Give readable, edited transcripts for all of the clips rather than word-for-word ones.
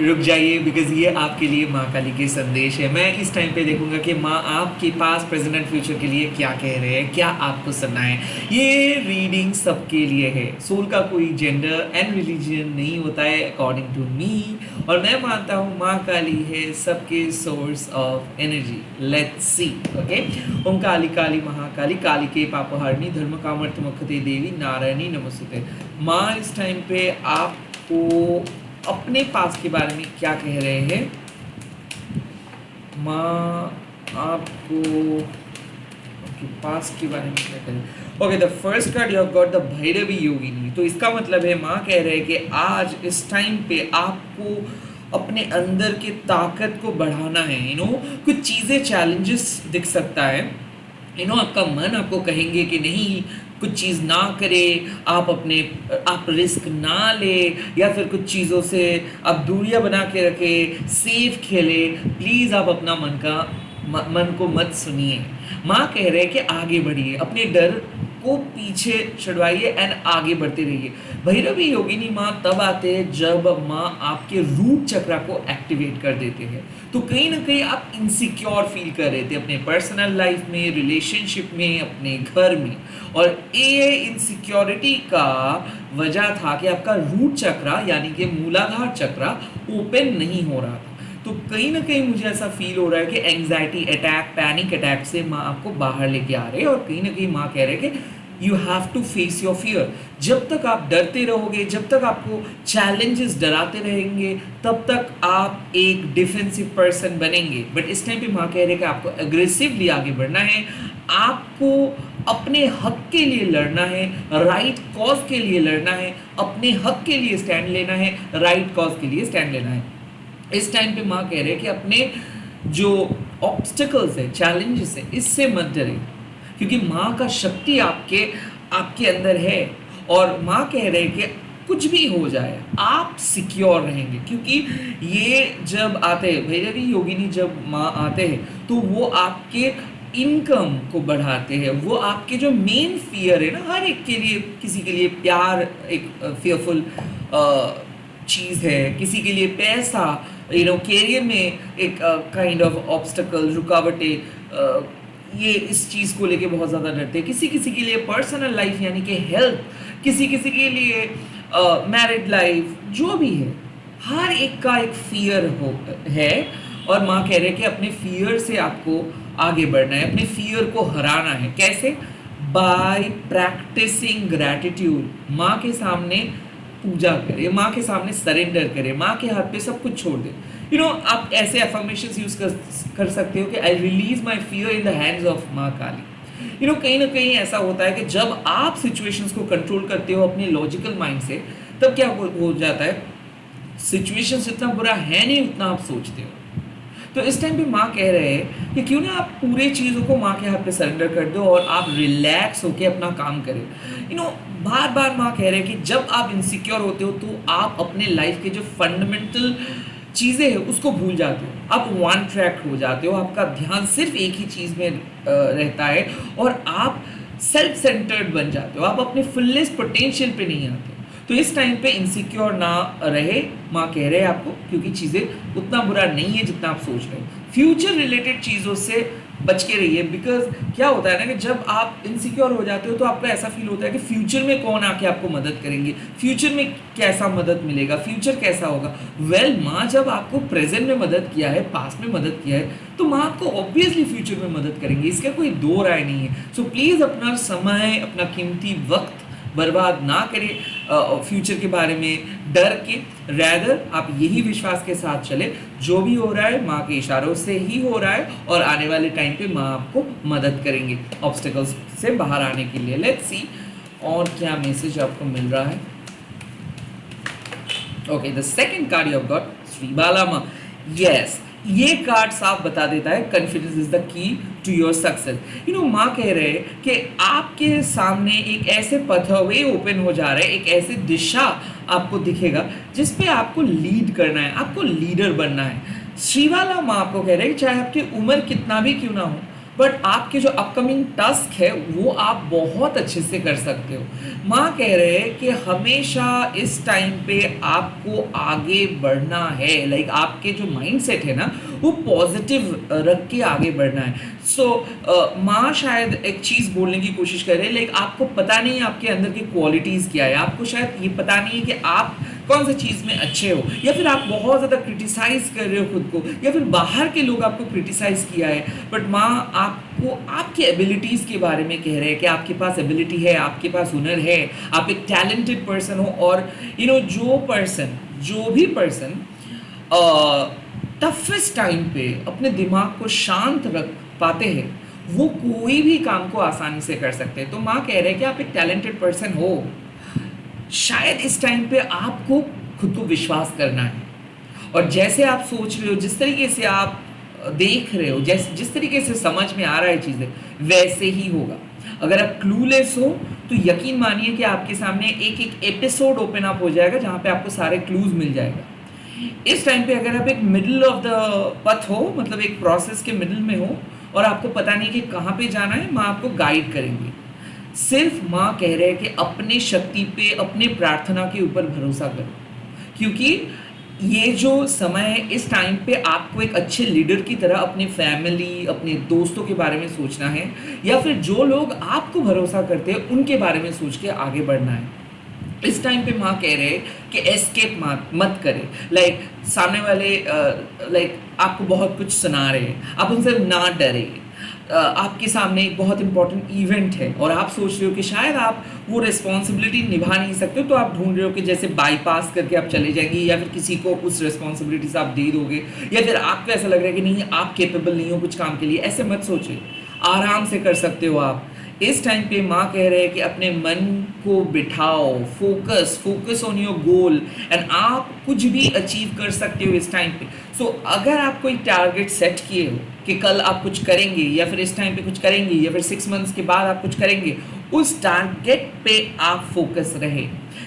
रुक जाइए, बिकॉज ये आपके लिए माँ काली के संदेश है। मैं इस टाइम पे देखूंगा कि माँ आपके पास प्रेजेंट एंड फ्यूचर के लिए क्या कह रहे हैं, क्या आपको सुनना है। ये रीडिंग सबके लिए है। सोल का कोई जेंडर एंड रिलीजन नहीं होता है अकॉर्डिंग टू मी, और मैं मानता हूँ माँ काली है सबके source of energy. Let's see. Okay. Om Kali Kali Mahakali Kali के पापहारिणी धर्म कामर्थ मुखते देवी नारायणी नमस्ते। माँ इस टाइम पे आपको अपने पास के बारे में क्या कह रहे हैं। माँ आपको पास के बारे में क्या कह रहे हैं। Okay, the first card you have got the Bhairavi Yogini. तो इसका मतलब है माँ कह रहे हैं कि आज इस टाइम पे आपको अपने अंदर के ताकत को बढ़ाना है। कुछ चीज़ें चैलेंजेस दिख सकता है। आपका मन आपको कहेंगे कि नहीं, कुछ चीज़ ना करे, आप रिस्क ना ले, या फिर कुछ चीज़ों से आप दूरियां बना के रखे, सेफ खेले। प्लीज़ आप अपना मन को मत सुनिए। माँ कह रहे हैं कि आगे बढ़िए, अपने डर को पीछे छुड़वाइए एंड आगे बढ़ते रहिए। भैरवी योगिनी माँ तब आते हैं जब माँ आपके रूट चक्रा को एक्टिवेट कर देते हैं। तो कहीं ना कहीं आप इनसिक्योर फील कर रहे थे अपने पर्सनल लाइफ में, रिलेशनशिप में, अपने घर में, और ये इनसिक्योरिटी का वजह था कि आपका रूट चक्रा यानी कि मूलाधार चक्रा ओपन नहीं हो रहा था। तो कहीं ना कहीं मुझे ऐसा फील हो रहा है कि एंग्जाइटी अटैक, पैनिक अटैक से माँ आपको बाहर लेके आ रहे हैं, और कहीं ना कहीं माँ कह रहे हैं कि you have to face your fear. जब तक आप डरते रहोगे, जब तक आपको चैलेंजेस डराते रहेंगे, तब तक आप एक डिफेंसिव पर्सन बनेंगे। बट इस टाइम पे माँ कह रहे हैं कि आपको एग्रेसिवली आगे बढ़ना है, आपको अपने हक के लिए लड़ना है, राइट कॉज के लिए लड़ना है, अपने हक के लिए स्टैंड लेना है, राइट कॉज के लिए स्टैंड लेना है। इस टाइम पे माँ कह रहे हैं कि अपने जो ऑब्स्टिकल्स है, चैलेंजेस है, इससे मत डरे, क्योंकि माँ का शक्ति आपके अंदर है। और माँ कह रहे हैं कि कुछ भी हो जाए आप सिक्योर रहेंगे, क्योंकि ये जब आते हैं भैरवी योगिनी, जब माँ आते हैं तो वो आपके इनकम को बढ़ाते हैं। वो आपके जो मेन फियर है ना, हर एक के लिए, किसी के लिए प्यार एक फियरफुल चीज़ है, किसी के लिए पैसा, कैरियर में एक काइंड ऑफ ऑब्स्टकल, रुकावटें, ये इस चीज़ को लेके बहुत ज़्यादा डरते हैं। किसी किसी के लिए पर्सनल लाइफ यानी कि हेल्थ, किसी किसी के लिए मैरिड लाइफ, जो भी है, हर एक का एक फियर है। और माँ कह रहे हैं कि अपने फियर से आपको आगे बढ़ना है, अपने फियर को हराना है। कैसे? By practising gratitude. माँ के सामने पूजा करें, माँ के सामने सरेंडर करें, माँ के हाथ पे सब कुछ छोड़ दें। आप ऐसे अफर्मेशंस यूज कर सकते हो कि I release my fear in the hands of माँ काली। कहीं ना कहीं ऐसा होता है कि जब आप सिचुएशंस को कंट्रोल करते हो अपने लॉजिकल माइंड से, तब क्या हो जाता है, सिचुएशंस इतना बुरा है नहीं उतना आप सोचते हो। तो इस टाइम पे माँ कह रहे हैं कि क्यों ना आप पूरे चीज़ों को माँ के हाथ पे सरेंडर कर दो और आप रिलैक्स होके अपना काम करें। बार बार माँ कह रहे हैं कि जब आप इनसिक्योर होते हो तो आप अपने लाइफ के जो फंडामेंटल चीज़ें हैं उसको भूल जाते हो, आप वन ट्रैक हो जाते हो, आपका ध्यान सिर्फ एक ही चीज़ में रहता है, और आप सेल्फ सेंटर्ड बन जाते हो, आप अपने फुलेस्ट पोटेंशियल पे नहीं आते। तो इस टाइम पे इनसिक्योर ना रहे, माँ कह रहे हैं आपको, क्योंकि चीज़ें उतना बुरा नहीं है जितना आप सोच रहे हैं। फ्यूचर रिलेटेड चीज़ों से बच के रहिए, बिकॉज क्या होता है ना कि जब आप इनसिक्योर हो जाते हो तो आपको ऐसा फील होता है कि फ्यूचर में कौन आके आपको मदद करेंगे, फ्यूचर में कैसा मदद मिलेगा, फ्यूचर कैसा होगा। माँ जब आपको प्रेजेंट में मदद किया है, पास्ट में मदद किया है, तो माँ आपको ऑब्वियसली फ्यूचर में मदद करेंगे, इसका कोई दो राय नहीं है। सो प्लीज़ अपना समय, अपना कीमती वक्त बर्बाद ना करें फ्यूचर के बारे में डर के। रैदर आप यही विश्वास के साथ चले, जो भी हो रहा है माँ के इशारों से ही हो रहा है, और आने वाले टाइम पे माँ आपको मदद करेंगे ऑब्स्टिकल्स से बाहर आने के लिए। लेट्स सी और क्या मैसेज आपको मिल रहा है। Okay, the second card you have got Shri Bala माँ। यस, ये कार्ड साफ बता देता है confidence is the key to your success. माँ कह रहे हैं कि आपके सामने एक ऐसे पथवे ओपन हो जा रहे हैं, एक ऐसे दिशा आपको दिखेगा जिस पे आपको लीड करना है, आपको लीडर बनना है। श्रीवाला माँ आपको कह रहे हैं चाहे आपकी उम्र कितना भी क्यों ना हो, बट आपके जो अपकमिंग टास्क है वो आप बहुत अच्छे से कर सकते हो। माँ कह रहे हैं कि हमेशा इस टाइम पे आपको आगे बढ़ना है, लाइक आपके जो माइंडसेट है ना वो पॉजिटिव रख के आगे बढ़ना है। सो माँ शायद एक चीज़ बोलने की कोशिश कर रहे हैं, लाइक आपको पता नहीं है आपके अंदर की क्वालिटीज़ क्या है, आपको शायद ये पता नहीं है कि आप कौन सा चीज़ में अच्छे हो, या फिर आप बहुत ज़्यादा क्रिटिसाइज कर रहे हो खुद को, या फिर बाहर के लोग आपको क्रिटिसाइज किया है। बट माँ आपको आपकी एबिलिटीज़ के बारे में कह रहे हैं कि आपके पास एबिलिटी है, आपके पास हुनर है, आप एक टैलेंटेड पर्सन हो। और जो भी पर्सन टफेस्ट टाइम पे अपने दिमाग को शांत रख पाते हैं वो कोई भी काम को आसानी से कर सकते हैं। तो माँ कह रहे हैं कि आप एक टैलेंटेड पर्सन हो, शायद इस टाइम पे आपको खुद को विश्वास करना है। और जैसे आप सोच रहे हो, जिस तरीके से आप देख रहे हो, जिस तरीके से समझ में आ रहा है चीज़ें, वैसे ही होगा। अगर आप क्लूलेस हो तो यकीन मानिए कि आपके सामने एक एक एपिसोड ओपन अप हो जाएगा जहाँ पे आपको सारे क्लूज मिल जाएगा। इस टाइम पे अगर आप एक मिडिल ऑफ द पथ हो, मतलब एक प्रोसेस के मिडिल में हो और आपको पता नहीं कि कहाँ पे जाना है, माँ आपको गाइड करेंगे। सिर्फ माँ कह रहे हैं कि अपने शक्ति पे, अपने प्रार्थना के ऊपर भरोसा करो, क्योंकि ये जो समय है इस टाइम पे आपको एक अच्छे लीडर की तरह अपने फैमिली, अपने दोस्तों के बारे में सोचना है, या फिर जो लोग आपको भरोसा करते हैं उनके बारे में सोच के आगे बढ़ना है। इस टाइम पे माँ कह रहे हैं कि एस्केप मत करें, लाइक सामने वाले लाइक आपको बहुत कुछ सुना रहे हैं, आप उनसे ना डरे। आपके सामने एक बहुत इंपॉर्टेंट इवेंट है और आप सोच रहे हो कि शायद आप वो रिस्पॉन्सिबिलिटी निभा नहीं सकते हो, तो आप ढूंढ रहे हो कि जैसे बाईपास करके आप चले जाएंगे, या फिर किसी को उस रिस्पॉन्सिबिलिटी से आप दे दोगे, या फिर आपको ऐसा लग रहा है कि नहीं आप केपेबल नहीं हो कुछ काम के लिए। ऐसे मत सोचिए, आराम से कर सकते हो आप। इस टाइम पे माँ कह रहे हैं कि अपने मन को बिठाओ, focus on your goal, and आप कुछ भी अचीव कर सकते हो इस टाइम पे। सो अगर आप कोई टारगेट सेट किए हो कि कल आप कुछ करेंगे, या फिर इस टाइम पे कुछ करेंगे, या फिर 6 मंथ्स के बाद आप कुछ करेंगे, उस टारगेट पे आप फोकस रहे,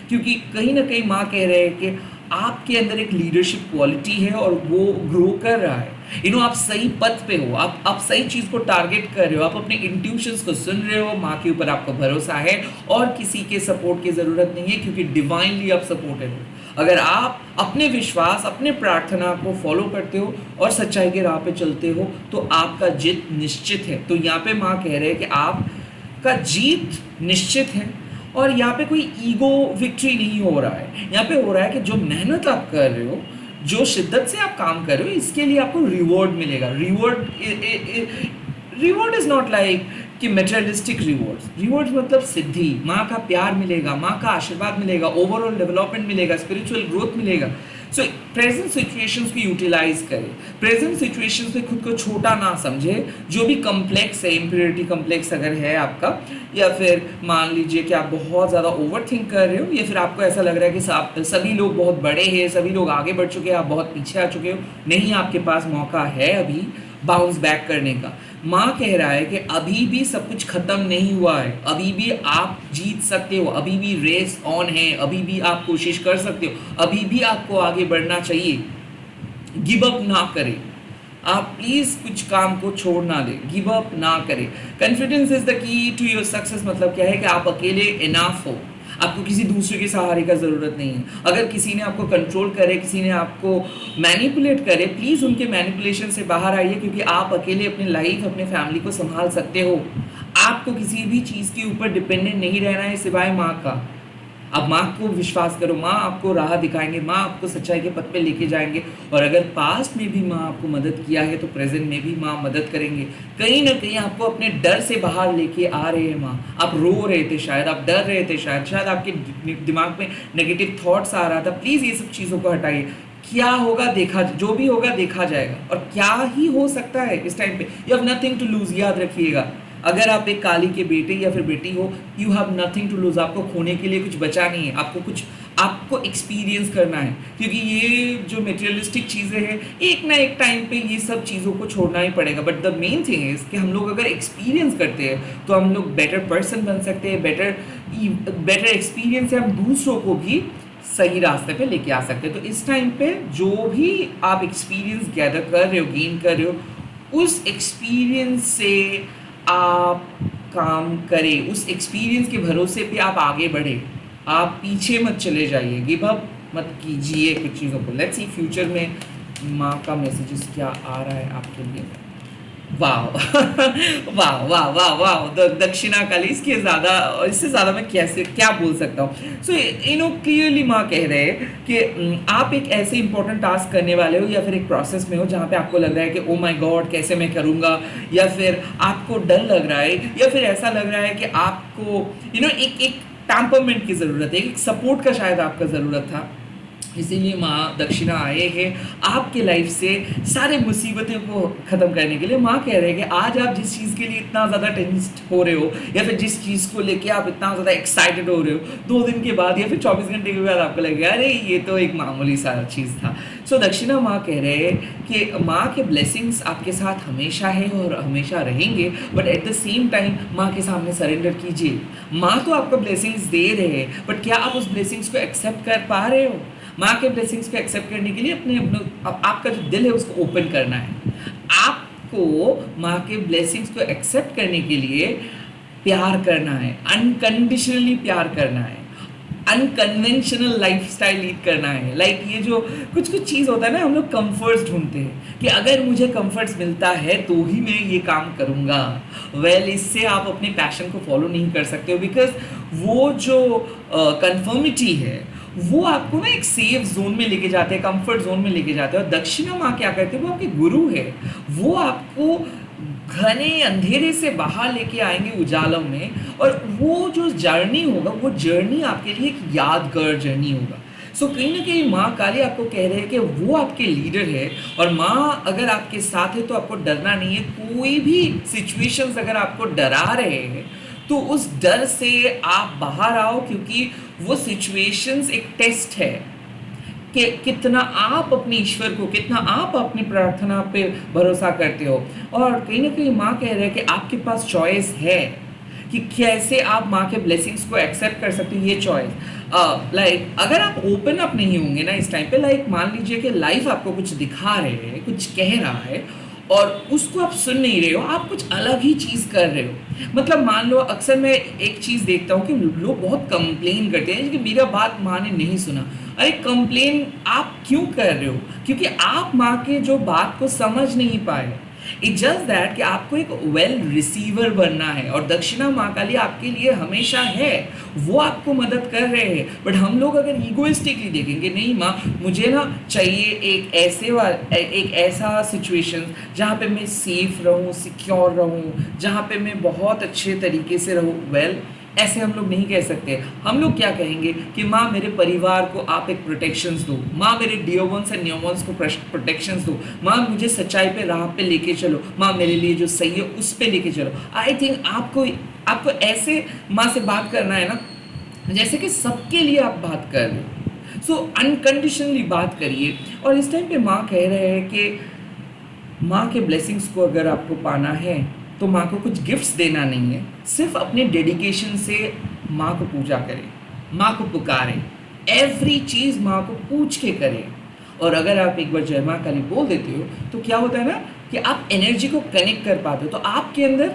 क्योंकि कहीं ना कहीं माँ कह रहे हैं कि आपके अंदर एक लीडरशिप क्वालिटी है और वो ग्रो कर रहा है। आप सही पथ पे हो, आप सही चीज़ को टारगेट कर रहे हो, आप अपने इंट्यूशंस को सुन रहे हो, माँ के ऊपर आपको भरोसा है और किसी के सपोर्ट की ज़रूरत नहीं है, क्योंकि डिवाइनली आप सपोर्टेड हो। अगर आप अपने विश्वास, अपने प्रार्थना को फॉलो करते हो और सच्चाई के राह पे चलते हो तो आपका जीत निश्चित है। तो यहाँ पे माँ कह रहे हैं कि आपका जीत निश्चित है, और यहाँ पे कोई ईगो विक्ट्री नहीं हो रहा है। यहाँ पे हो रहा है कि जो मेहनत आप कर रहे हो, जो शिद्दत से आप काम कर रहे हो, इसके लिए आपको रिवॉर्ड मिलेगा। रिवॉर्ड इज नॉट लाइक कि मेटेरियलिस्टिक रिवॉर्ड्स मतलब सिद्धि, माँ का प्यार मिलेगा, माँ का आशीर्वाद मिलेगा, ओवरऑल डेवलपमेंट मिलेगा, स्पिरिचुअल ग्रोथ मिलेगा। सो प्रेजेंट सिचुएशंस को यूटिलाइज करें, प्रेजेंट सिचुएशंस में खुद को छोटा ना समझे। जो भी कम्प्लेक्स है, इंफीरियरिटी कम्प्लेक्स अगर है आपका, या फिर मान लीजिए कि आप बहुत ज़्यादा ओवर थिंक कर रहे हो, या फिर आपको ऐसा लग रहा है कि सभी लोग बहुत बड़े हैं, सभी लोग आगे बढ़ चुके हैं, आप बहुत पीछे आ चुके हो, नहीं, आपके पास मौका है अभी बाउंस बैक करने का। माँ कह रहा है कि अभी भी सब कुछ खत्म नहीं हुआ है, अभी भी आप जीत सकते हो, अभी भी रेस ऑन है, अभी भी आप कोशिश कर सकते हो, अभी भी आपको आगे बढ़ना चाहिए। गिव अप ना करें, आप प्लीज़ कुछ काम को छोड़ ना दें, गिव अप ना करें। Confidence is the key to your success मतलब क्या है कि आप अकेले इनफ हो, आपको किसी दूसरे के सहारे का ज़रूरत नहीं है। अगर किसी ने आपको कंट्रोल करे, किसी ने आपको मैनिपुलेट करे, प्लीज़ उनके मैनिपुलेशन से बाहर आइए, क्योंकि आप अकेले अपनी लाइफ, अपने फैमिली को संभाल सकते हो। आपको किसी भी चीज़ के ऊपर डिपेंडेंट नहीं रहना है सिवाय माँ का। आप माँ को विश्वास करो, माँ आपको राह दिखाएंगे, माँ आपको सच्चाई के पथ पे लेके जाएंगे। और अगर पास्ट में भी माँ आपको मदद किया है तो प्रेजेंट में भी माँ मदद करेंगे। कहीं ना कहीं आपको अपने डर से बाहर लेके आ रहे हैं माँ। आप रो रहे थे शायद, आप डर रहे थे शायद आपके दिमाग में नेगेटिव थॉट्स आ रहा था। प्लीज़ ये सब चीज़ों को हटाइए। क्या होगा देखा, जो भी होगा देखा जाएगा, और क्या ही हो सकता है इस टाइम पे। You have nothing to lose, याद रखिएगा। अगर आप एक काली के बेटे या फिर बेटी हो, you have nothing to lose. आपको खोने के लिए कुछ बचा नहीं है, आपको एक्सपीरियंस करना है, क्योंकि ये जो मटेरियलिस्टिक चीज़ें हैं, एक ना एक टाइम पे ये सब चीज़ों को छोड़ना ही पड़ेगा। But the main thing is कि हम लोग अगर एक्सपीरियंस करते हैं तो हम लोग बेटर पर्सन बन सकते हैं, बेटर एक्सपीरियंस से हम दूसरों को भी सही रास्ते पे लेके आ सकते हैं। तो इस टाइम पे जो भी आप एक्सपीरियंस गैदर कर रहे हो, गेन कर रहे हो, उस एक्सपीरियंस से आप काम करें, उस एक्सपीरियंस के भरोसे पे आप आगे बढ़े, आप पीछे मत चले जाइए, गिव अप मत कीजिए कुछ चीज़ों को। लेट्स सी फ्यूचर में माँ का मैसेजेस क्या आ रहा है आपके लिए। वाह वाह वाह वाह वाह, दक्षिणा काली, इससे ज़्यादा मैं कैसे क्या बोल सकता हूँ। सो क्लियरली माँ कह रहे हैं कि आप एक ऐसे इंपॉर्टेंट टास्क करने वाले हो या फिर एक प्रोसेस में हो जहाँ पे आपको लग रहा है कि ओ माय गॉड कैसे मैं करूँगा, या फिर आपको डर लग रहा है, या फिर ऐसा लग रहा है कि आपको एक टेम्परमेंट की ज़रूरत है, एक सपोर्ट का शायद आपका ज़रूरत था। इसीलिए माँ दक्षिणा आए हैं आपके लाइफ से सारे मुसीबतों को ख़त्म करने के लिए। माँ कह रहे हैं कि आज आप जिस चीज़ के लिए इतना ज़्यादा टेंस्ड हो रहे हो, या फिर जिस चीज़ को लेके आप इतना ज़्यादा एक्साइटेड हो रहे हो, 2 दिन के बाद या फिर 24 घंटे के बाद आपको लगेगा अरे ये तो एक मामूली सा चीज़ था। सो दक्षिणा माँ कह रहे हैं कि माँ के ब्लेसिंग्स आपके साथ हमेशा है और हमेशा रहेंगे, but at the same time माँ के सामने सरेंडर कीजिए। माँ तो आपको ब्लेसिंग्स दे रहे हैं, बट क्या आप उस ब्लेसिंग्स को एक्सेप्ट कर पा रहे हो? माँ के ब्लेसिंग्स को एक्सेप्ट करने के लिए आपका जो दिल है उसको ओपन करना है। आपको माँ के ब्लेसिंग्स को एक्सेप्ट करने के लिए प्यार करना है, अनकंडीशनली प्यार करना है, अनकन्वेंशनल लाइफस्टाइल लीड करना है। लाइक ये जो कुछ कुछ चीज़ होता है ना, हम लोग कंफर्ट्स ढूंढते हैं कि अगर मुझे कंफर्ट्स मिलता है तो ही मैं ये काम करूँगा। इससे आप अपने पैशन को फॉलो नहीं कर सकते हो, बिकॉज वो जो कन्फर्मिटी है वो आपको ना एक सेफ जोन में लेके जाते हैं, कंफर्ट जोन में लेके जाते हैं। और दक्षिणा माँ क्या करते हैं, वो आपके गुरु है, वो आपको घने अंधेरे से बाहर लेके आएंगे उजालों में, और वो जो जर्नी होगा वो जर्नी आपके लिए एक यादगार जर्नी होगा। सो कहीं ना कहीं माँ काली आपको कह रहे हैं कि वो आपके लीडर है, और माँ अगर आपके साथ है तो आपको डरना नहीं है। कोई भी सिचुएशंस अगर आपको डरा रहे हैं तो उस डर से आप बाहर आओ, क्योंकि वो सिचुएशंस एक टेस्ट है कि कितना आप अपने ईश्वर को, कितना आप अपनी प्रार्थना पे भरोसा करते हो। और कहीं ना कहीं माँ कह रहे हैं कि आपके पास चॉइस है कि कैसे आप माँ के ब्लेसिंग्स को एक्सेप्ट कर सकते हो। ये चॉइस लाइक अगर आप ओपन अप नहीं होंगे ना इस टाइम पे, लाइक मान लीजिए कि लाइफ आपको कुछ दिखा रहे हैं, कुछ कह रहा है और उसको आप सुन नहीं रहे हो, आप कुछ अलग ही चीज़ कर रहे हो। मतलब मान लो अक्सर मैं एक चीज़ देखता हूँ कि लोग बहुत कंप्लेन करते हैं कि मेरा बात माँ ने नहीं सुना। अरे कंप्लेन आप क्यों कर रहे हो? क्योंकि आप माँ के जो बात को समझ नहीं पाए। इट जस्ट दैट कि आपको एक वेल रिसीवर बनना है, और दक्षिणा माँ काली आपके लिए हमेशा है, वो आपको मदद कर रहे हैं। बट हम लोग अगर ईगोइस्टिकली देखेंगे, नहीं माँ मुझे ना चाहिए एक ऐसा सिचुएशन जहाँ पे मैं सेफ रहूँ, सिक्योर रहूँ, जहाँ पे मैं बहुत अच्छे तरीके से रहूँ। ऐसे हम लोग नहीं कह सकते। हम लोग क्या कहेंगे कि माँ मेरे परिवार को आप एक प्रोटेक्शंस दो, माँ मेरे dear ones and near ones को प्रोटेक्शंस दो, माँ मुझे सच्चाई पे राह पे लेके चलो, माँ मेरे लिए जो सही है उस पे लेके चलो। आई थिंक आपको ऐसे माँ से बात करना है ना जैसे कि सबके लिए आप बात कर रहे हो। सो अनकंडीशनली बात करिए। और इस टाइम पे माँ कह रहे हैं कि माँ के ब्लेसिंग्स को अगर आपको पाना है तो माँ को कुछ गिफ्ट्स देना नहीं है, सिर्फ अपने डेडिकेशन से माँ को पूजा करें, माँ को पुकारें, एवरी चीज़ माँ को पूछ के करें। और अगर आप एक बार जय माँ काली बोल देते हो तो क्या होता है ना कि आप एनर्जी को कनेक्ट कर पाते हो। तो आपके अंदर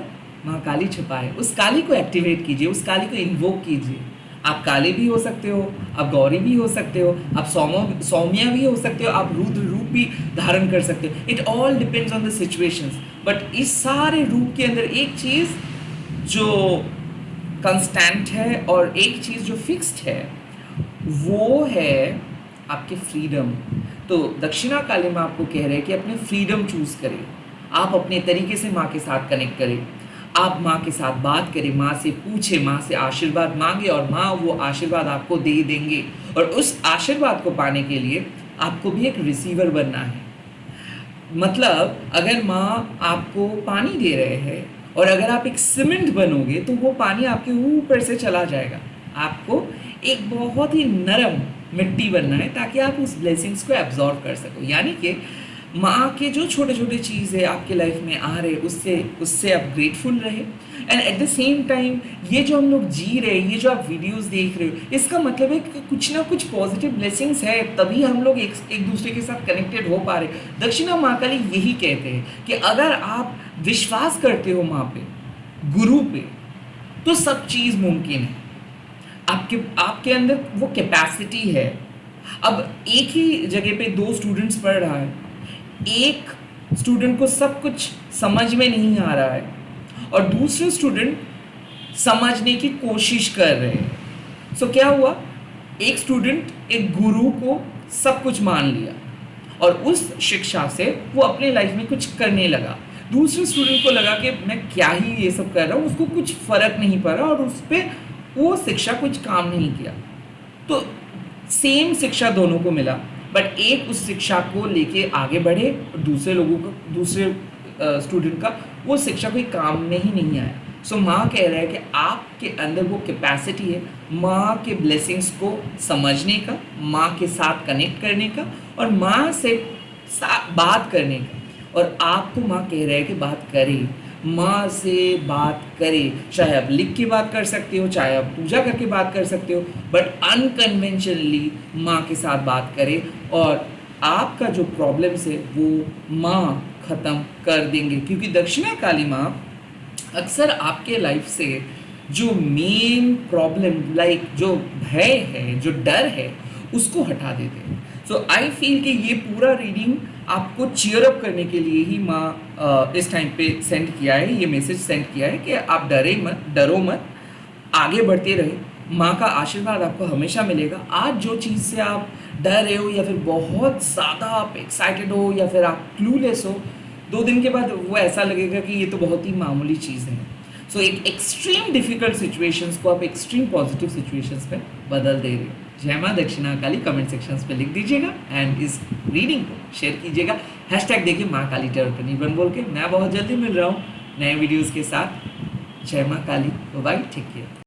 माँ काली छुपा है, उस काली को एक्टिवेट कीजिए, उस काली को इन्वोक कीजिए। आप काली भी हो सकते हो, आप गौरी भी हो सकते हो, आप सौम्या भी हो सकते हो, आप रुद्र रूप भी धारण कर सकते हो। It all depends on the situations. But इस सारे रूप के अंदर एक चीज़ जो कंस्टेंट है और एक चीज़ जो फिक्स्ड है वो है आपके फ्रीडम। तो दक्षिणा काली माँ आपको कह रहे हैं कि अपने फ्रीडम चूज़ करें, आप अपने तरीके से माँ के साथ कनेक्ट करें, आप माँ के साथ बात करें, माँ से पूछें, माँ से आशीर्वाद मांगे, और माँ वो आशीर्वाद आपको दे देंगे। और उस आशीर्वाद को पाने के लिए आपको भी एक रिसीवर बनना है। मतलब अगर माँ आपको पानी दे रहे हैं और अगर आप एक सीमेंट बनोगे तो वो पानी आपके ऊपर से चला जाएगा। आपको एक बहुत ही नरम मिट्टी बनना है ताकि आप उस ब्लेसिंग्स को एब्जॉर्ब कर सको। यानी कि माँ के जो छोटे छोटे चीज़ है आपके लाइफ में आ रहे उससे उससे आप ग्रेटफुल रहे। And at the same time ये जो हम लोग जी रहे हैं, ये जो आप वीडियोस देख रहे हो, इसका मतलब है कि कुछ ना कुछ पॉजिटिव ब्लेसिंग्स है, तभी हम लोग एक दूसरे के साथ कनेक्टेड हो पा रहे। दक्षिणा महाकाली यही कहते हैं कि अगर आप विश्वास करते हो माँ पे, गुरु पे, तो सब चीज़ मुमकिन है। आपके आपके अंदर वो कैपेसिटी है। अब एक ही जगह पे दो स्टूडेंट्स पढ़ रहा है, एक स्टूडेंट को सब कुछ समझ में नहीं आ रहा है और दूसरे स्टूडेंट समझने की कोशिश कर रहे हैं। सो क्या हुआ, एक स्टूडेंट एक गुरु को सब कुछ मान लिया और उस शिक्षा से वो अपने लाइफ में कुछ करने लगा। दूसरे स्टूडेंट को लगा कि मैं क्या ही ये सब कर रहा हूँ, उसको कुछ फर्क नहीं पड़ा और उस पर वो शिक्षा कुछ काम नहीं किया। तो सेम शिक्षा दोनों को मिला, बट एक उस शिक्षा को लेके आगे बढ़े और दूसरे स्टूडेंट का वो शिक्षा कोई काम में ही नहीं आया। सो माँ कह रहा है कि आपके अंदर वो कैपेसिटी है माँ के ब्लेसिंग्स को समझने का, माँ के साथ कनेक्ट करने का और माँ से बात करने का। और आपको माँ कह रहा है कि बात करें, माँ से बात करें। चाहे आप लिख के बात कर सकते हो, चाहे आप पूजा करके बात कर सकते हो, बट अनकन्वेंशनली माँ के साथ बात करें और आपका जो प्रॉब्लम्स है वो माँ ख़त्म कर देंगे। क्योंकि दक्षिणा काली माँ अक्सर आपके लाइफ से जो मेन प्रॉब्लम लाइक जो भय है, जो डर है, उसको हटा देते हैं। सो आई फील कि ये पूरा रीडिंग आपको चीयर अप करने के लिए ही माँ इस टाइम पे सेंड किया है, ये मैसेज सेंड किया है कि आप डरो मत, आगे बढ़ते रहे। माँ का आशीर्वाद आपको हमेशा मिलेगा। आज जो चीज़ से आप डर रहे हो या फिर बहुत ज़्यादा आप एक्साइटेड हो या फिर आप क्लूलेस हो, 2 दिन के बाद वो ऐसा लगेगा कि ये तो बहुत ही मामूली चीज़ है। सो एक एक्सट्रीम डिफिकल्ट सिचुएशंस को आप एक्सट्रीम पॉजिटिव सिचुएशंस में बदल दे रहे हो। जय माँ दक्षिणा काली कमेंट सेक्शंस पे लिख दीजिएगा एंड इस रीडिंग को शेयर कीजिएगा। हैशटैग देखिए माँ काली टेरर 21 बोल के। मैं बहुत जल्दी मिल रहा हूँ नए वीडियोज़ के साथ। जय माँ काली, बाय, टेक केयर।